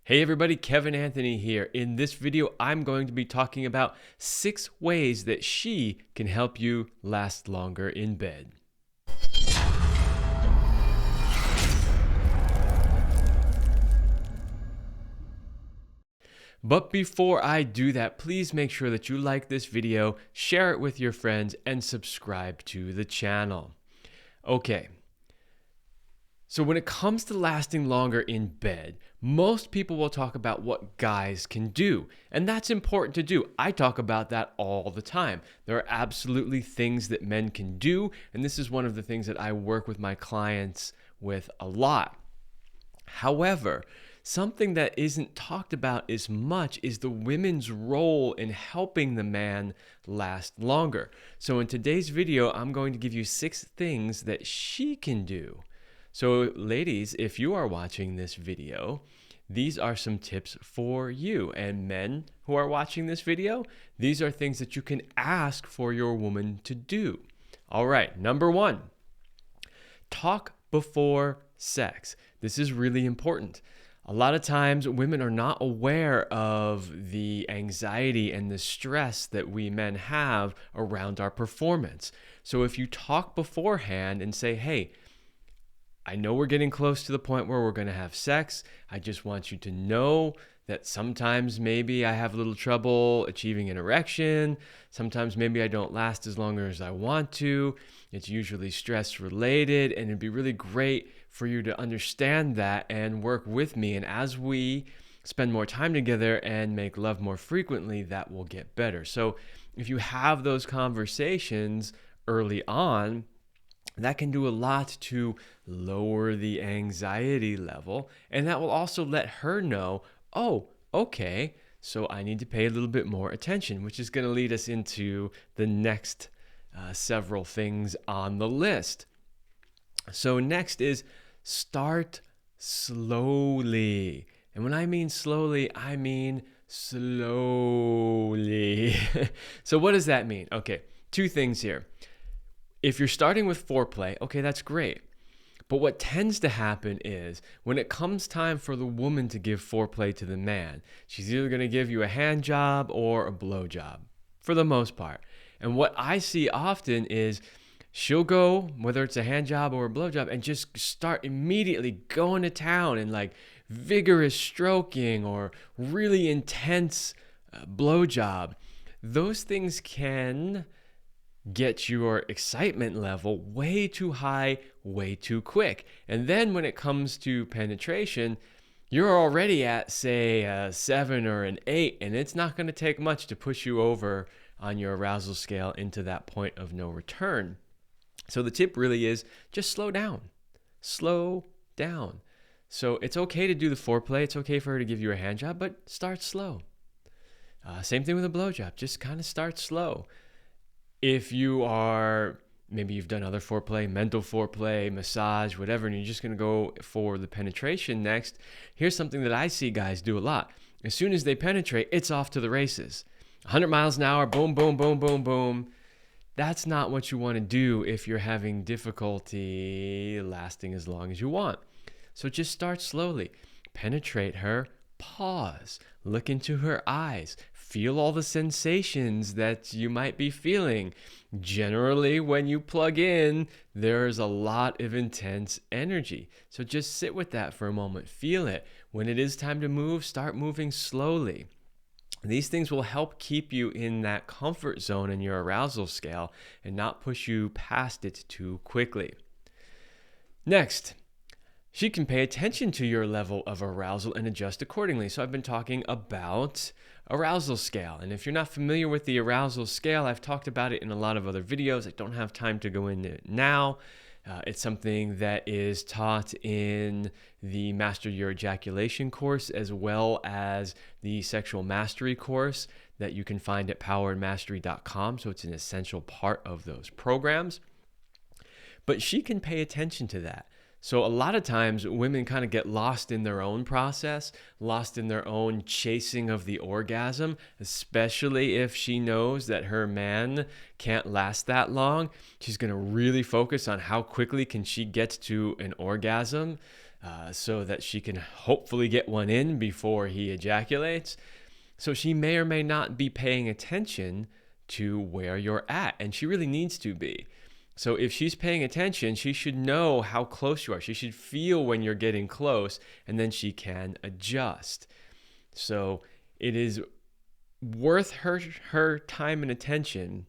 Hey everybody, Kevin Anthony here. In this video, I'm going to be talking about 6 ways that she can help you last longer in bed. But before I do that, please make sure that you like this video, share it with your friends, and subscribe to the channel. Okay. So when it comes to lasting longer in bed, most people will talk about what guys can do, and that's important to do. I talk about that all the time. There are absolutely things that men can do, and this is one of the things that I work with my clients with a lot. However, something that isn't talked about as much is the women's role in helping the man last longer. So in today's video, I'm going to give you 6 things that she can do. So ladies, if you are watching this video, these are some tips for you. And men who are watching this video, these are things that you can ask for your woman to do. All right, number 1, talk before sex. This is really important. A lot of times women are not aware of the anxiety and the stress that we men have around our performance. So if you talk beforehand and say, hey, I know we're getting close to the point where we're going to have sex. I just want you to know that sometimes maybe I have a little trouble achieving an erection. Sometimes maybe I don't last as long as I want to. It's usually stress related, and it'd be really great for you to understand that and work with me. And as we spend more time together and make love more frequently, that will get better. So if you have those conversations early on, that can do a lot to lower the anxiety level, and that will also let her know, oh, okay, so I need to pay a little bit more attention, which is going to lead us into the next several things on the list. So next is start slowly. And when I mean slowly, I mean slowly. So what does that mean? Okay, 2 things here. If you're starting with foreplay, okay, that's great. But what tends to happen is when it comes time for the woman to give foreplay to the man, she's either going to give you a hand job or a blow job for the most part. And what I see often is she'll go, whether it's a hand job or a blow job, and just start immediately going to town and like vigorous stroking or really intense blow job. Those things can get your excitement level way too high, way too quick. And then when it comes to penetration, you're already at, say, a 7 or an 8, and it's not going to take much to push you over on your arousal scale into that point of no return. So the tip really is just slow down. Slow down. So it's okay to do the foreplay. It's okay for her to give you a hand job, but start slow. Same thing with a blowjob. Just kind of start slow. If you are, maybe you've done other foreplay, mental foreplay, massage, whatever, and you're just going to go for the penetration next, here's something that I see guys do a lot. As soon as they penetrate, it's off to the races. 100 miles an hour, boom, boom, boom, boom, boom. That's not what you want to do if you're having difficulty lasting as long as you want. So just start slowly. Penetrate her, pause, look into her eyes, feel all the sensations that you might be feeling. Generally, when you plug in, there's a lot of intense energy. So just sit with that for a moment, feel it. When it is time to move, start moving slowly. These things will help keep you in that comfort zone in your arousal scale and not push you past it too quickly. Next, she can pay attention to your level of arousal and adjust accordingly. So I've been talking about arousal scale. And if you're not familiar with the arousal scale, I've talked about it in a lot of other videos. I don't have time to go into it now. It's something that is taught in the Master Your Ejaculation course, as well as the Sexual Mastery course that you can find at powerandmastery.com. So it's an essential part of those programs. But she can pay attention to that. So a lot of times women kind of get lost in their own process, lost in their own chasing of the orgasm, especially if she knows that her man can't last that long. She's going to really focus on how quickly can she get to an orgasm. so that she can hopefully get one in before he ejaculates. So she may or may not be paying attention to where you're at, and she really needs to be. So if she's paying attention, she should know how close you are. She should feel when you're getting close, and then she can adjust. So it is worth her time and attention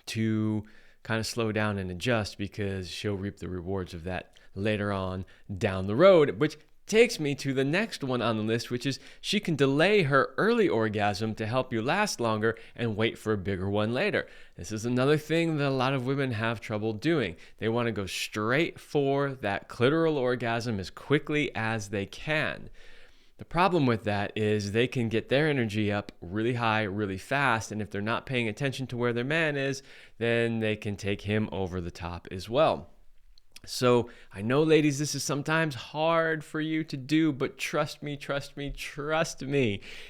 to kind of slow down and adjust, because she'll reap the rewards of that later on down the road, which takes me to the next one on the list, which is she can delay her early orgasm to help you last longer and wait for a bigger one later. This is another thing that a lot of women have trouble doing. They want to go straight for that clitoral orgasm as quickly as they can. The problem with that is they can get their energy up really high, really fast, and if they're not paying attention to where their man is, then they can take him over the top as well. So I know, ladies, this is sometimes hard for you to do, but trust me.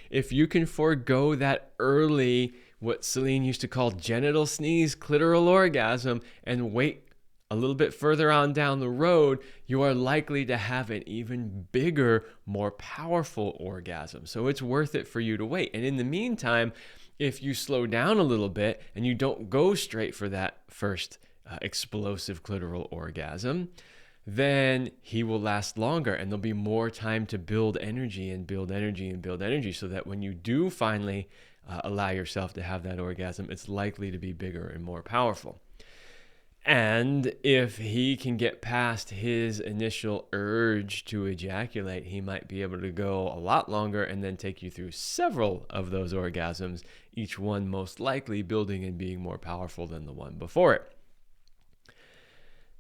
If you can forego that early, what Celine used to call genital sneeze, clitoral orgasm, and wait a little bit further on down the road, you are likely to have an even bigger, more powerful orgasm. So it's worth it for you to wait. And in the meantime, if you slow down a little bit and you don't go straight for that first explosive clitoral orgasm, then he will last longer, and there'll be more time to build energy so that when you do finally allow yourself to have that orgasm, it's likely to be bigger and more powerful. And if he can get past his initial urge to ejaculate, he might be able to go a lot longer and then take you through several of those orgasms, each one most likely building and being more powerful than the one before it.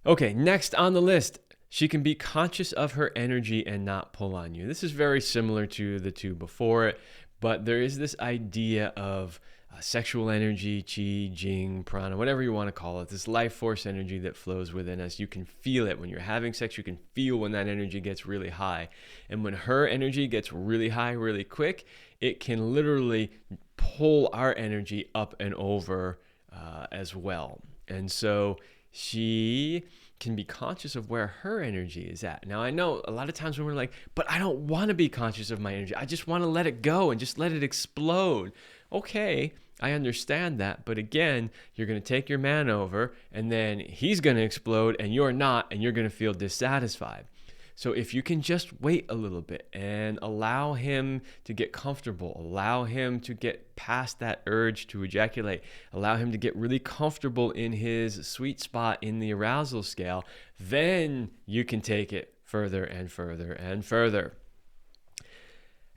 Okay, next on the list, she can be conscious of her energy and not pull on you. This is very similar to the two before it, but there is this idea of sexual energy, chi, jing, prana, whatever you want to call it, this life force energy that flows within us. You can feel it when you're having sex. You can feel when that energy gets really high. And when her energy gets really high, really quick, it can literally pull our energy up and over as well. And so she can be conscious of where her energy is at. Now, I know a lot of times when we're like, but I don't want to be conscious of my energy. I just want to let it go and just let it explode. Okay, I understand that. But again, you're going to take your man over and then he's going to explode and you're not, and you're going to feel dissatisfied. So if you can just wait a little bit and allow him to get comfortable, allow him to get past that urge to ejaculate, allow him to get really comfortable in his sweet spot in the arousal scale, then you can take it further and further and further.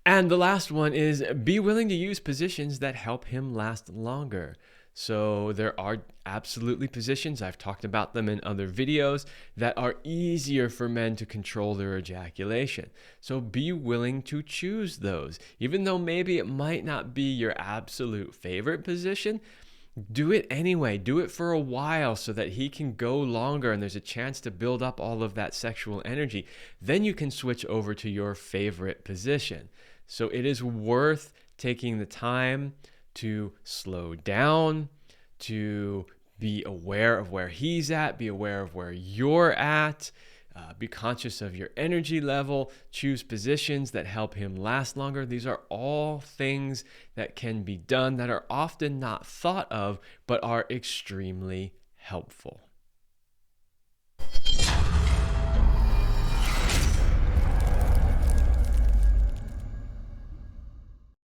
And the last one is be willing to use positions that help him last longer. So there are absolutely positions, I've talked about them in other videos, that are easier for men to control their ejaculation. So be willing to choose those. Even though maybe it might not be your absolute favorite position, do it anyway. Do it for a while so that he can go longer and there's a chance to build up all of that sexual energy. Then you can switch over to your favorite position. So it is worth taking the time to slow down, to be aware of where he's at, be aware of where you're at, be conscious of your energy level, choose positions that help him last longer. These are all things that can be done that are often not thought of, but are extremely helpful.